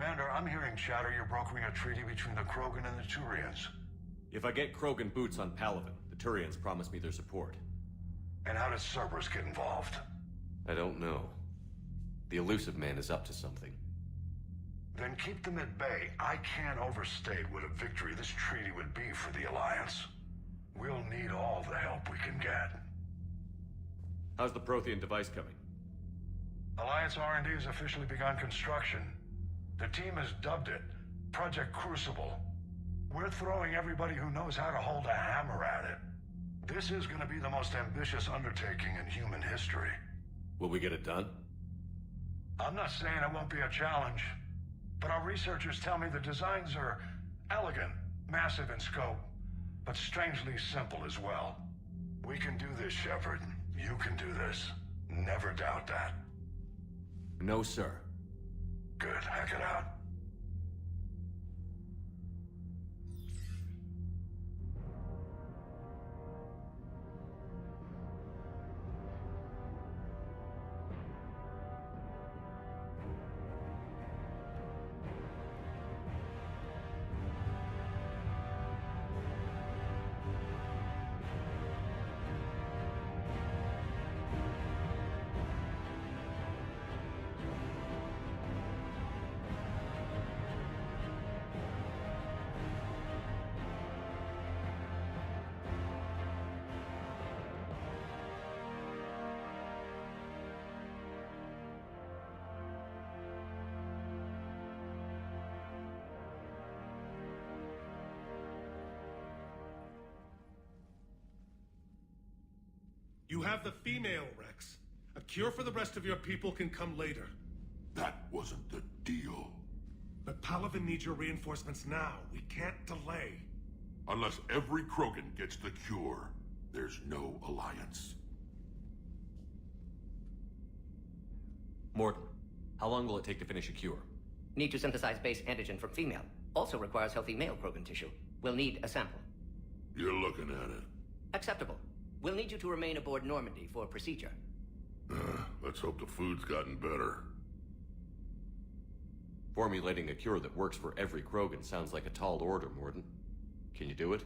Commander, I'm hearing chatter you're brokering a treaty between the Krogan and the Turians. If I get Krogan boots on Palaven, the Turians promise me their support. And how does Cerberus get involved? I don't know. The Elusive Man is up to something. Then keep them at bay. I can't overstate what a victory this treaty would be for the Alliance. We'll need all the help we can get. How's the Prothean device coming? Alliance R&D has officially begun construction. The team has dubbed it Project Crucible. We're throwing everybody who knows how to hold a hammer at it. This is going to be the most ambitious undertaking in human history. Will we get it done? I'm not saying it won't be a challenge, but our researchers tell me the designs are elegant, massive in scope, but strangely simple as well. We can do this, Shepard. You can do this. Never doubt that. No, sir. Good. Hack it out. You have the female, Rex. A cure for the rest of your people can come later. That wasn't the deal. But Palaven needs your reinforcements now. We can't delay. Unless every Krogan gets the cure, there's no alliance. Morton, how long will it take to finish a cure? Need to synthesize base antigen from female. Also requires healthy male Krogan tissue. We'll need a sample. You're looking at it. Acceptable. We'll need you to remain aboard Normandy for procedure. Let's hope the food's gotten better. Formulating a cure that works for every Krogan sounds like a tall order, Morton. Can you do it?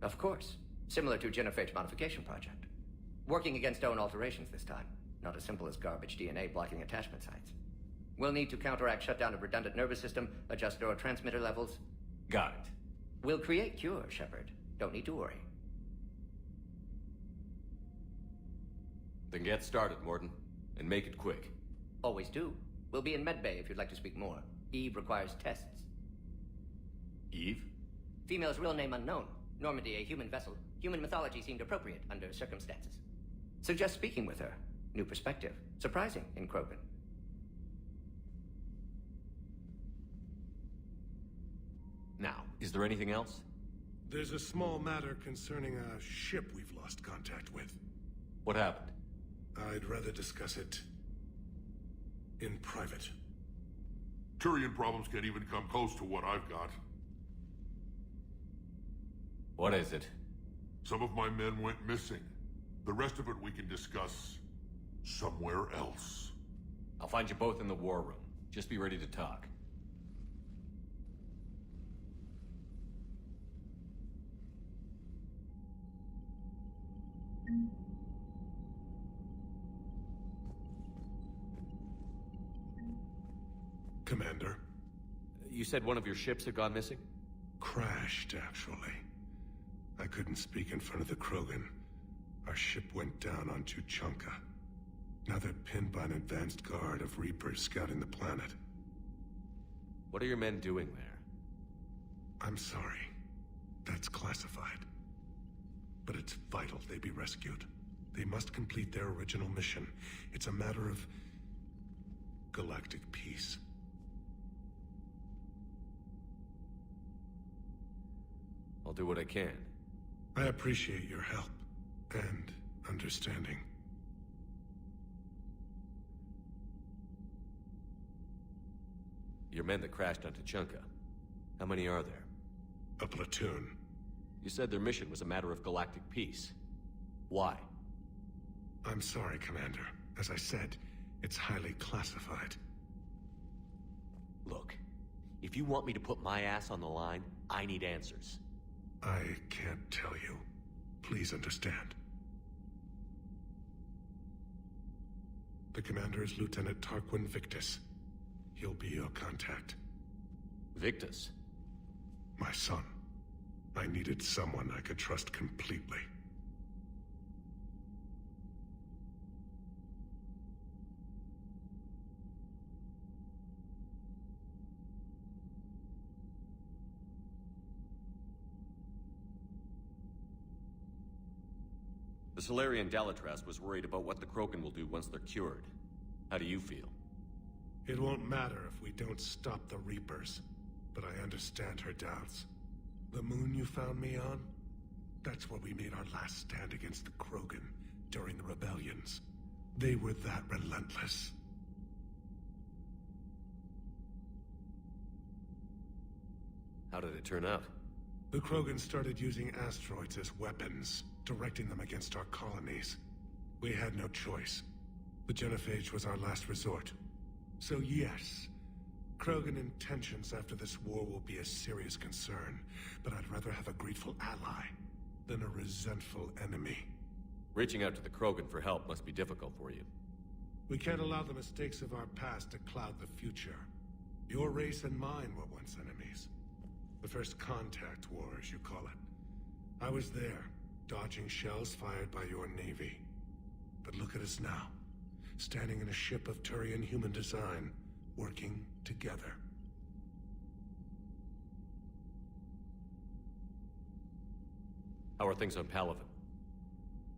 Of course. Similar to Jennifer's modification project. Working against own alterations this time. Not as simple as garbage DNA blocking attachment sites. We'll need to counteract shutdown of redundant nervous system, adjust neurotransmitter levels. Got it. We'll create cure, Shepard. Don't need to worry. Then get started, Morton. And make it quick. Always do. We'll be in medbay if you'd like to speak more. Eve requires tests. Eve? Female's real name unknown. Normandy, a human vessel. Human mythology seemed appropriate under circumstances. Suggest speaking with her. New perspective. Surprising in Krogan. Now, is there anything else? There's a small matter concerning a ship we've lost contact with. What happened? I'd rather discuss it in private. Turian problems can't even come close to what I've got. What is it? Some of my men went missing. The rest of it we can discuss somewhere else. I'll find you both in the war room. Just be ready to talk. Commander. You said one of your ships had gone missing? Crashed, actually. I couldn't speak in front of the Krogan. Our ship went down on Tuchanka. Now they're pinned by an advanced guard of Reapers scouting the planet. What are your men doing there? I'm sorry. That's classified. But it's vital they be rescued. They must complete their original mission. It's a matter of galactic peace. I'll do what I can. I appreciate your help and understanding. Your men that crashed on Tuchanka. How many are there? A platoon. You said their mission was a matter of galactic peace. Why? I'm sorry, Commander. As I said, it's highly classified. Look, If you want me to put my ass on the line, I need answers. I can't tell you. Please understand. The commander is Lieutenant Tarquin Victus. He'll be your contact. Victus? My son. I needed someone I could trust completely. The Solarian Dalatras was worried about what the Krogan will do once they're cured. How do you feel? It won't matter if we don't stop the Reapers, but I understand her doubts. The moon you found me on? That's where we made our last stand against the Krogan during the rebellions. They were that relentless. How did it turn out? The Krogan started using asteroids as weapons, directing them against our colonies. We had no choice. The genophage was our last resort. So yes, Krogan intentions after this war will be a serious concern, but I'd rather have a grateful ally than a resentful enemy. Reaching out to the Krogan for help must be difficult for you. We can't allow the mistakes of our past to cloud the future. Your race and mine were once enemies. The first contact war, as you call it. I was there, dodging shells fired by your navy. But look at us now, standing in a ship of Turian human design, working together. How are things on Palaven?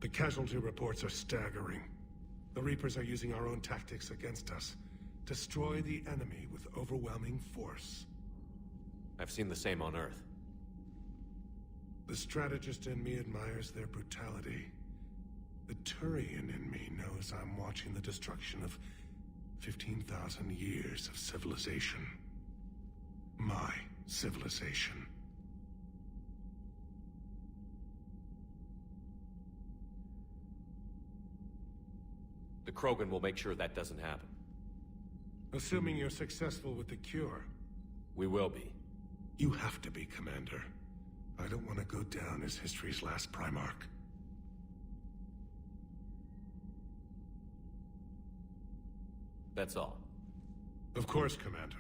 The casualty reports are staggering. The Reapers are using our own tactics against us. Destroy the enemy with overwhelming force. I've seen the same on Earth. The strategist in me admires their brutality. The Turian in me knows I'm watching the destruction of 15,000 years of civilization. My civilization. The Krogan will make sure that doesn't happen. Assuming you're successful with the cure. We will be. You have to be, Commander. I don't want to go down as history's last Primarch. That's all. Of course, Commander.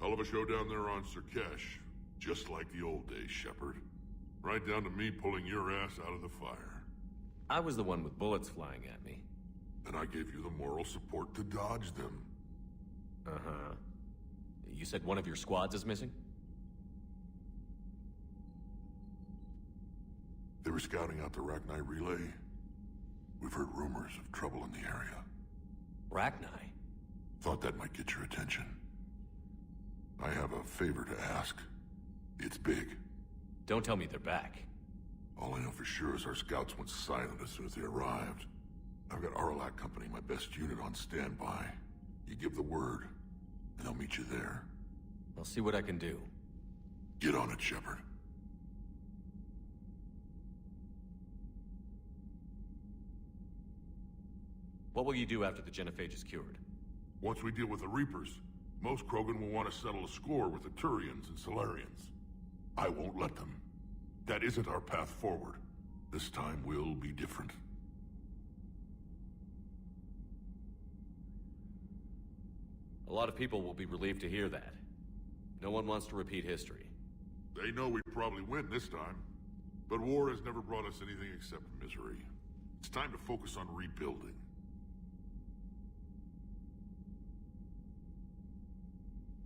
Hell of a show down there on Surkesh. Just like the old days, Shepard. Right down to me pulling your ass out of the fire. I was the one with bullets flying at me. And I gave you the moral support to dodge them. Uh-huh. You said one of your squads is missing? They were scouting out the Rachni relay. We've heard rumors of trouble in the area. Rachni? Thought that might get your attention. I have a favor to ask. It's big. Don't tell me they're back. All I know for sure is our scouts went silent as soon as they arrived. I've got Aralac Company, my best unit, on standby. You give the word, and I'll meet you there. I'll see what I can do. Get on it, Shepard. What will you do after the genophage is cured? Once we deal with the Reapers, most Krogan will want to settle a score with the Turians and Solarians. I won't let them. That isn't our path forward. This time will be different. A lot of people will be relieved to hear that. No one wants to repeat history. They know we probably win this time. But war has never brought us anything except misery. It's time to focus on rebuilding.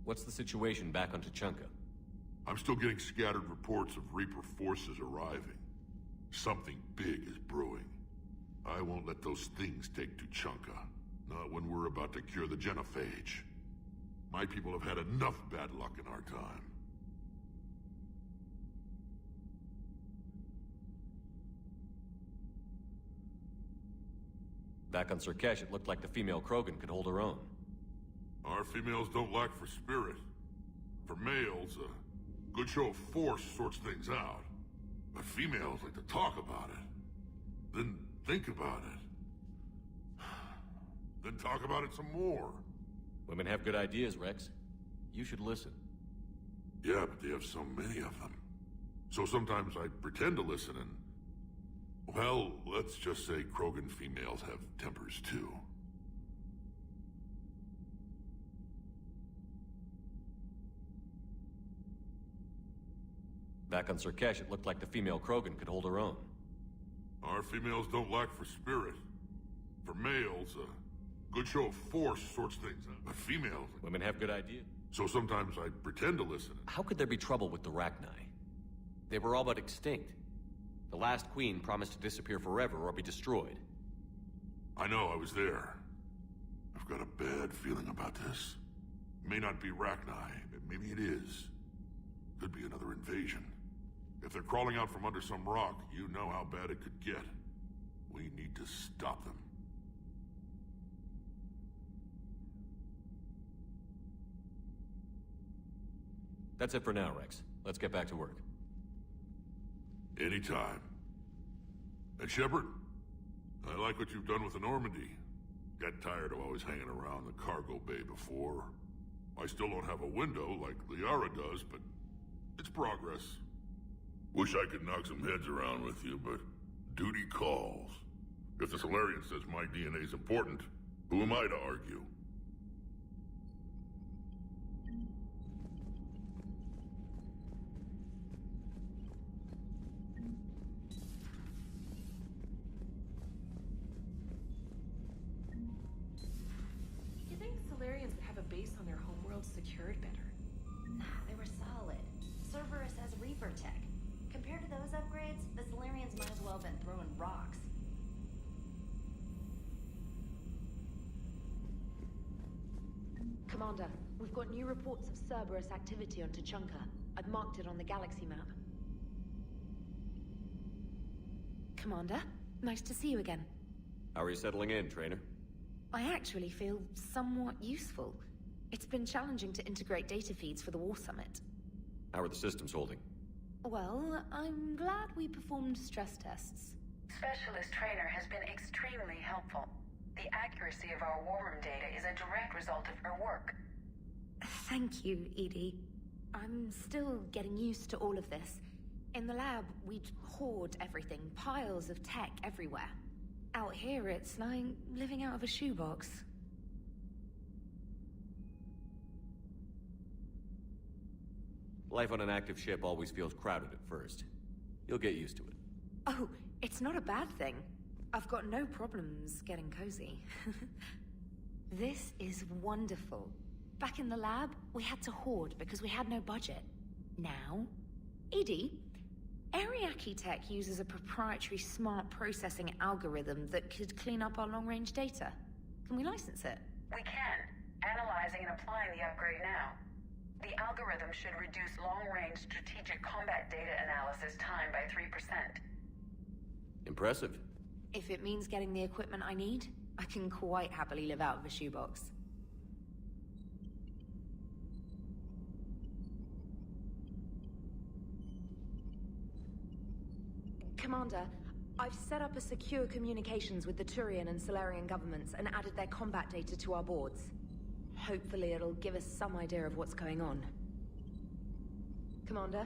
What's the situation back on Tuchanka? I'm still getting scattered reports of Reaper forces arriving. Something big is brewing. I won't let those things take Tuchanka. Not when we're about to cure the genophage. My people have had enough bad luck in our time. Back on Surkesh, it looked like the female Krogan could hold her own. Our females don't lack for spirit. For males, a good show of force sorts things out. But females like to talk about it. Then think about it. Then talk about it some more. Women have good ideas, Rex. You should listen. Yeah, but they have so many of them. So sometimes I pretend to listen and... Well, let's just say Krogan females have tempers too. Back on Surkesh, it looked like the female Krogan could hold her own. Our females don't lack for spirit. For males, a good show of force sorts things out. But females... Women have good ideas. So sometimes I pretend to listen. How could there be trouble with the Rachni? They were all but extinct. The last queen promised to disappear forever or be destroyed. I know, I was there. I've got a bad feeling about this. It may not be Rachni, but maybe it is. Could be another invasion. If they're crawling out from under some rock, you know how bad it could get. We need to stop them. That's it for now, Rex. Let's get back to work. Anytime. And Shepard, I like what you've done with the Normandy. Got tired of always hanging around the cargo bay before. I still don't have a window like Liara does, but it's progress. Wish I could knock some heads around with you, but duty calls. If the Solarian says my DNA's important, who am I to argue? You think the Solarians would have a base on their homeworld secured better? Nah, they were solid. Cerberus has Reaper tech. Compared to those upgrades, the Solarians might as well have been throwing rocks. Commander, we've got new reports of Cerberus activity on Tuchanka. I've marked it on the galaxy map. Commander, nice to see you again. How are you settling in, Trainer? I actually feel somewhat useful. It's been challenging to integrate data feeds for the War Summit. How are the systems holding? Well, I'm glad we performed stress tests. Specialist Trainer has been extremely helpful. The accuracy of our war room data is a direct result of her work. Thank you, Edie. I'm still getting used to all of this. In the lab, we'd hoard everything, piles of tech everywhere. Out here, it's like living out of a shoebox. Life on an active ship always feels crowded at first. You'll get used to it. Oh, it's not a bad thing. I've got no problems getting cozy. This is wonderful. Back in the lab, we had to hoard because we had no budget. Now, Edie, Ariake Tech uses a proprietary smart processing algorithm that could clean up our long-range data. Can we license it? We can. Analyzing and applying the upgrade now. The algorithm should reduce long-range strategic combat data analysis time by 3%. Impressive. If it means getting the equipment I need, I can quite happily live out of a shoebox. Commander, I've set up a secure communications with the Turian and Solarian governments and added their combat data to our boards. Hopefully it'll give us some idea of what's going on. Commander?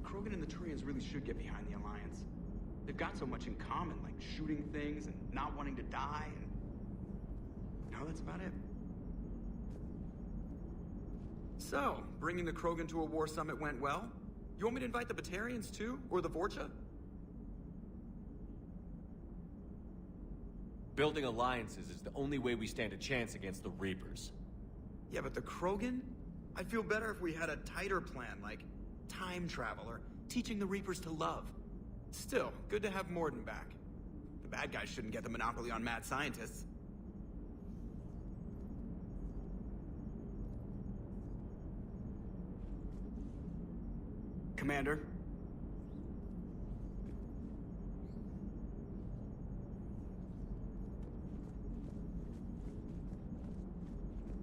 Krogan and the Turians really should get behind the Alliance. They've got so much in common, like shooting things and not wanting to die, and... No, that's about it. So, bringing the Krogan to a war summit went well? You want me to invite the Batarians too? Or the Vorcha? Building alliances is the only way we stand a chance against the Reapers. Yeah, but the Krogan? I'd feel better if we had a tighter plan, like time travel or teaching the Reapers to love. Still, good to have Morden back. The bad guys shouldn't get the monopoly on mad scientists. Commander?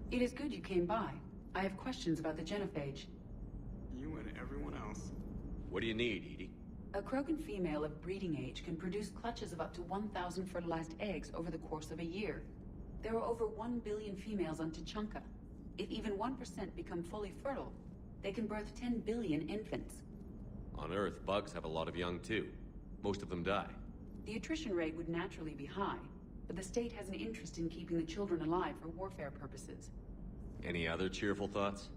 It is good you came by. I have questions about the genophage. You and everyone else. What do you need, Edie? A Krogan female of breeding age can produce clutches of up to 1,000 fertilized eggs over the course of a year. There are over 1 billion females on Tuchanka. If even 1% become fully fertile, they can birth 10 billion infants. On Earth, bugs have a lot of young too. Most of them die. The attrition rate would naturally be high, but the state has an interest in keeping the children alive for warfare purposes. Any other cheerful thoughts?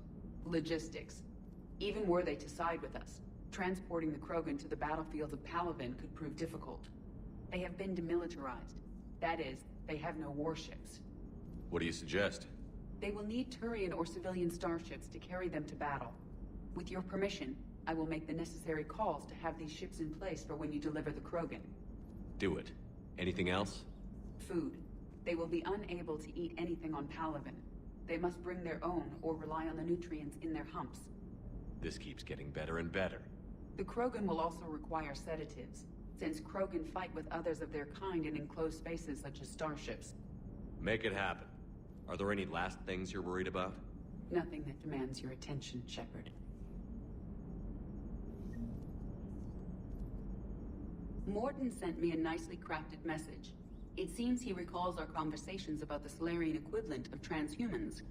Logistics. Even were they to side with us, transporting the Krogan to the battlefields of Palaven could prove difficult. They have been demilitarized. That is, they have no warships. What do you suggest? They will need Turian or civilian starships to carry them to battle. With your permission, I will make the necessary calls to have these ships in place for when you deliver the Krogan. Do it. Anything else? Food. They will be unable to eat anything on Palaven. They must bring their own or rely on the nutrients in their humps. This keeps getting better and better. The Krogan will also require sedatives, since Krogan fight with others of their kind in enclosed spaces such as starships. Make it happen. Are there any last things you're worried about? Nothing that demands your attention, Shepard. Morden sent me a nicely crafted message. It seems he recalls our conversations about the Solarian equivalent of transhumans.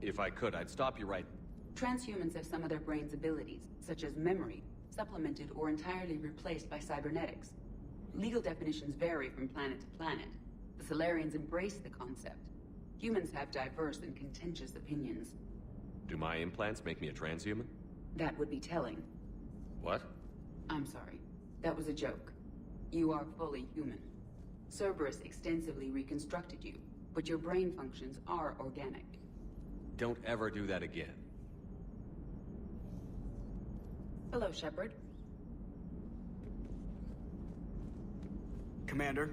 If I could, I'd stop you right... Transhumans have some of their brain's abilities, such as memory, supplemented or entirely replaced by cybernetics. Legal definitions vary from planet to planet. The Solarians embrace the concept. Humans have diverse and contentious opinions. Do my implants make me a transhuman? That would be telling. What? I'm sorry. That was a joke. You are fully human. Cerberus extensively reconstructed you, but your brain functions are organic. Don't ever do that again. Hello, Shepard. Commander?